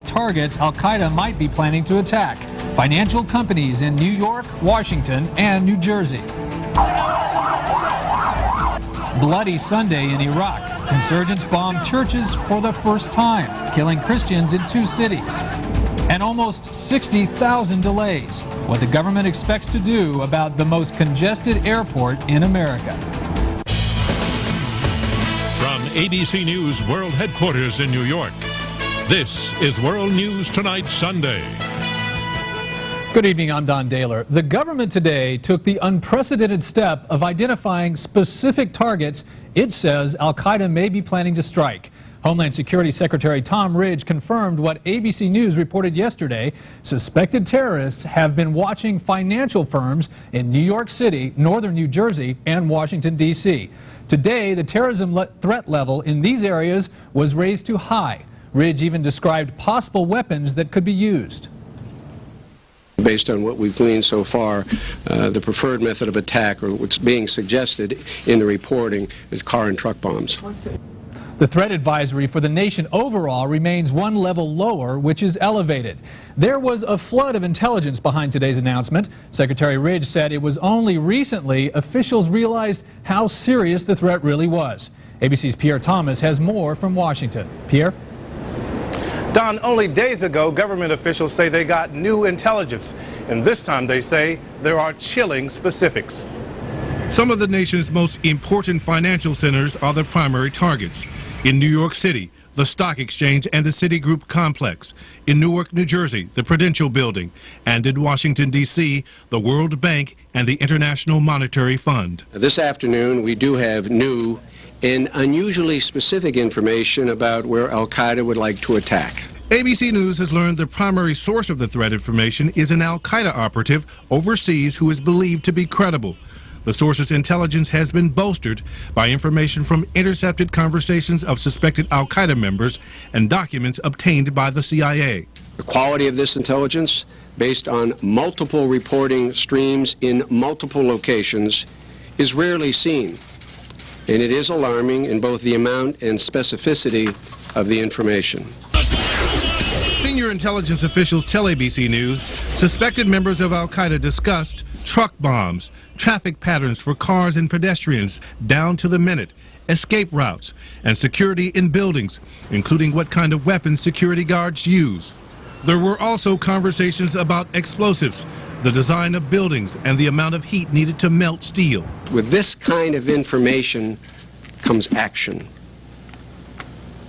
targets al-Qaeda might be planning to attack: financial companies in New York, Washington, and New Jersey. Bloody Sunday in Iraq. Insurgents bombed churches for the first time, killing Christians in 2 cities. And almost 60,000 delays. What the government expects to do about the most congested airport in America. From ABC News World Headquarters in New York, this is World News Tonight Sunday. Good evening, I'm Don Dahler. The government today took the unprecedented step of identifying specific targets it says al-Qaeda may be planning to strike. Homeland Security Secretary Tom Ridge confirmed what ABC News reported yesterday. Suspected terrorists have been watching financial firms in New York City, northern New Jersey, and Washington, D.C. Today, the terrorism threat level in these areas was raised to high. Ridge even described possible weapons that could be used. Based on what we've gleaned so far, the preferred method of attack, or what's being suggested in the reporting, is car and truck bombs. The threat advisory for the nation overall remains one level lower, which is elevated. There was a flood of intelligence behind today's announcement. Secretary Ridge said it was only recently officials realized how serious the threat really was. ABC's Pierre Thomas has more from Washington. Pierre? Don, only days ago, government officials say they got new intelligence, and this time they say there are chilling specifics. Some of the nation's most important financial centers are the primary targets. In New York City, the Stock Exchange and the Citigroup complex. In Newark, New Jersey, the Prudential Building. And in Washington, D.C., the World Bank and the International Monetary Fund. This afternoon, we do have new and unusually specific information about where al-Qaeda would like to attack. ABC News has learned the primary source of the threat information is an al-Qaeda operative overseas who is believed to be credible. The source's intelligence has been bolstered by information from intercepted conversations of suspected al-Qaeda members and documents obtained by the CIA. The quality of this intelligence, based on multiple reporting streams in multiple locations, is rarely seen. And it is alarming in both the amount and specificity of the information. Senior intelligence officials tell ABC News suspected members of al-Qaeda discussed truck bombs, traffic patterns for cars and pedestrians down to the minute, escape routes, and security in buildings, including what kind of weapons security guards use. There were also conversations about explosives, the design of buildings, and the amount of heat needed to melt steel. With this kind of information comes action.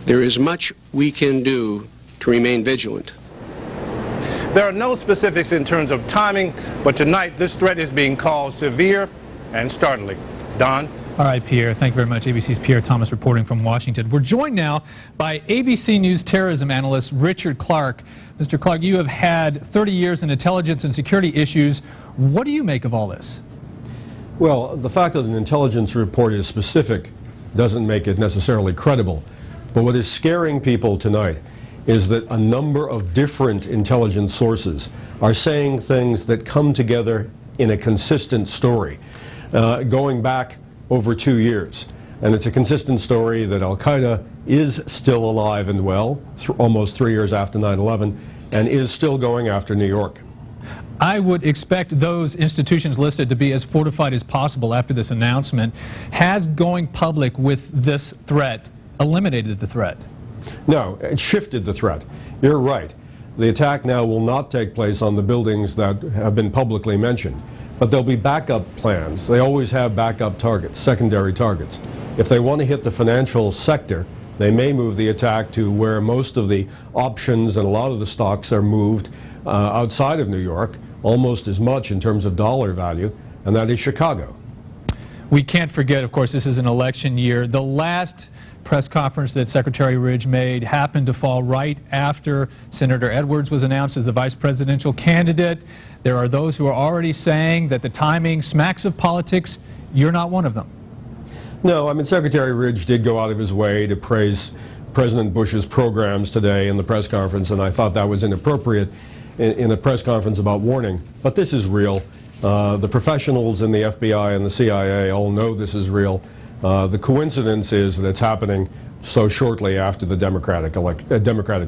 There is much we can do to remain vigilant. There are no specifics in terms of timing, but tonight this threat is being called severe and startling. Don? All right, Pierre. Thank you very much. ABC's Pierre Thomas reporting from Washington. We're joined now by ABC News terrorism analyst Richard Clark. Mr. Clark, you have had 30 years in intelligence and security issues. What do you make of all this? Well, the fact that an intelligence report is specific doesn't make it necessarily credible. But what is scaring people tonight is that a number of different intelligence sources are saying things that come together in a consistent story, going back over 2 years. And it's a consistent story that al-Qaeda is still alive and well, almost 3 years after 9/11, and is still going after New York. I would expect those institutions listed to be as fortified as possible after this announcement. Has going public with this threat eliminated the threat? No, it shifted the threat. You're right. The attack now will not take place on the buildings that have been publicly mentioned, but there'll be backup plans. They always have backup targets, secondary targets. If they want to hit the financial sector, they may move the attack to where most of the options and a lot of the stocks are moved outside of New York, almost as much in terms of dollar value, and that is Chicago. We can't forget, of course, this is an election year. The last press conference that Secretary Ridge made happened to fall right after Senator Edwards was announced as the vice presidential candidate. There are those who are already saying that the timing smacks of politics. You're not one of them. No, I mean, Secretary Ridge did go out of his way to praise President Bush's programs today in the press conference, and I thought that was inappropriate in a press conference about warning. But this is real. The professionals in the FBI and the CIA all know this is real. The coincidence is that it's happening so shortly after the Democratic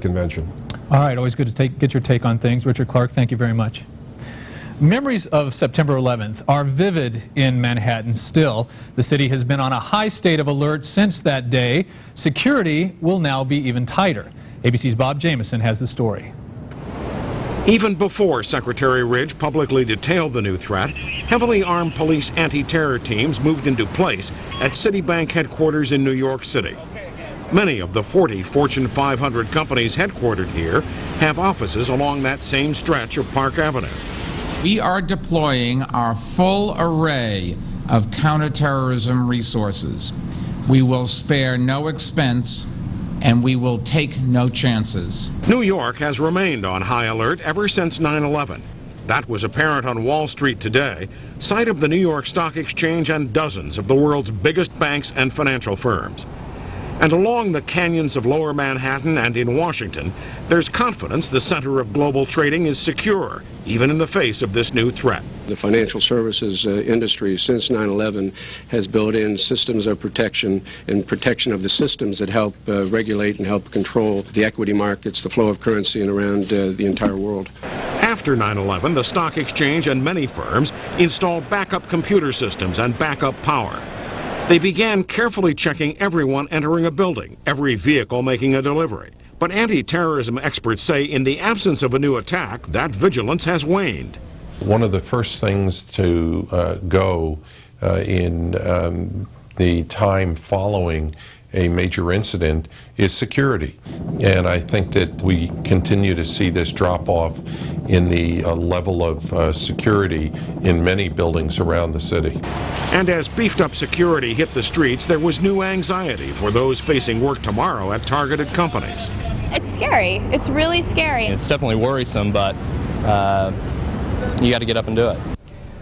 convention. All right, always good to get your take on things. Richard Clark, thank you very much. Memories of September 11th are vivid in Manhattan still. The city has been on a high state of alert since that day. Security will now be even tighter. ABC's Bob Jamieson has the story. Even before Secretary Ridge publicly detailed the new threat, heavily armed police anti-terror teams moved into place at Citibank headquarters in New York City. Many of the 40 Fortune 500 companies headquartered here have offices along that same stretch of Park Avenue. We are deploying our full array of counterterrorism resources. We will spare no expense, and we will take no chances. New York has remained on high alert ever since 9/11. That was apparent on Wall Street today, site of the New York Stock Exchange and dozens of the world's biggest banks and financial firms. And along the canyons of Lower Manhattan and in Washington, there's confidence the center of global trading is secure, even in the face of this new threat. The financial services industry since 9/11 has built in systems of protection and protection of the systems that help regulate and help control the equity markets, the flow of currency, and around the entire world. After 9/11, the stock exchange and many firms installed backup computer systems and backup power. They began carefully checking everyone entering a building, every vehicle making a delivery. But anti-terrorism experts say in the absence of a new attack, that vigilance has waned. One of the first things to go in the time following a major incident is security. And I think that we continue to see this drop off in the level of security in many buildings around the city. And as beefed up security hit the streets, there was new anxiety for those facing work tomorrow at targeted companies. It's scary. It's really scary. It's definitely worrisome, but you got to get up and do it.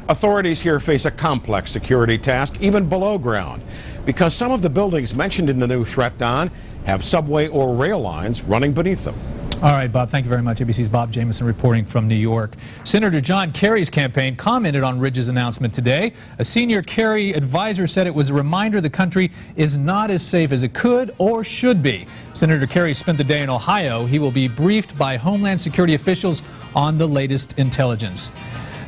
Authorities here face a complex security task even below ground, because some of the buildings mentioned in the new threat, Don, have subway or rail lines running beneath them. All right, Bob, thank you very much. ABC's Bob Jamieson reporting from New York. Senator John Kerry's campaign commented on Ridge's announcement today. A senior Kerry advisor said it was a reminder the country is not as safe as it could or should be. Senator Kerry spent the day in Ohio. He will be briefed by Homeland Security officials on the latest intelligence.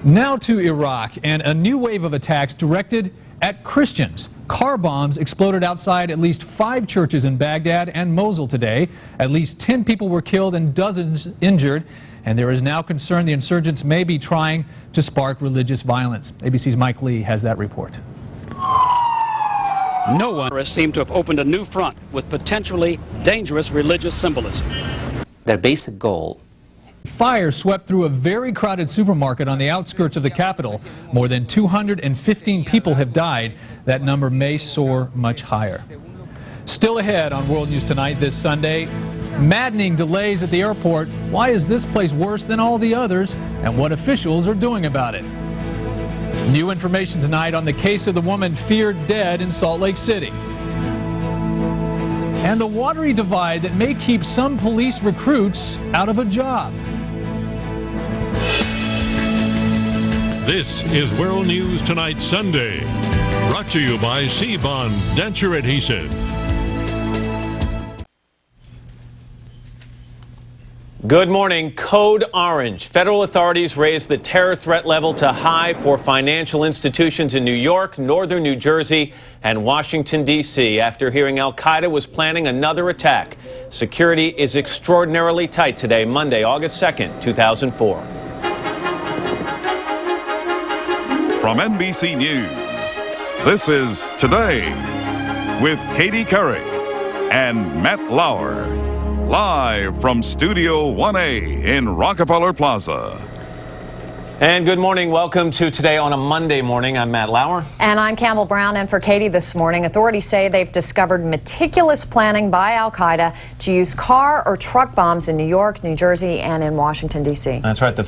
Now to Iraq and a new wave of attacks directed at Christians. Car bombs exploded outside at least 5 churches in Baghdad and Mosul today. At least 10 people were killed and dozens injured. And there is now concern the insurgents may be trying to spark religious violence. ABC's Mike Lee has that report. No one seemed to have opened a new front with potentially dangerous religious symbolism. Their basic goal. Fire swept through a very crowded supermarket on the outskirts of the capital. More than 215 people have died. That number may soar much higher. Still ahead on World News Tonight this Sunday, maddening delays at the airport. Why is this place worse than all the others, and what officials are doing about it? New information tonight on the case of the woman feared dead in Salt Lake City. And the watery divide that may keep some police recruits out of a job. This is World News Tonight Sunday, brought to you by C-Bond Denture Adhesive. Good morning. Code Orange. Federal authorities raised the terror threat level to high for financial institutions in New York, northern New Jersey, and Washington, D.C. after hearing Al-Qaeda was planning another attack. Security is extraordinarily tight today, Monday, August 2nd, 2004. From NBC News, this is Today with Katie Couric and Matt Lauer. Live from Studio 1A in Rockefeller Plaza. And good morning. Welcome to Today on a Monday morning. I'm Matt Lauer. And I'm Campbell Brown. And for Katie this morning, authorities say they've discovered meticulous planning by Al-Qaeda to use car or truck bombs in New York, New Jersey, and in Washington, D.C. That's right. The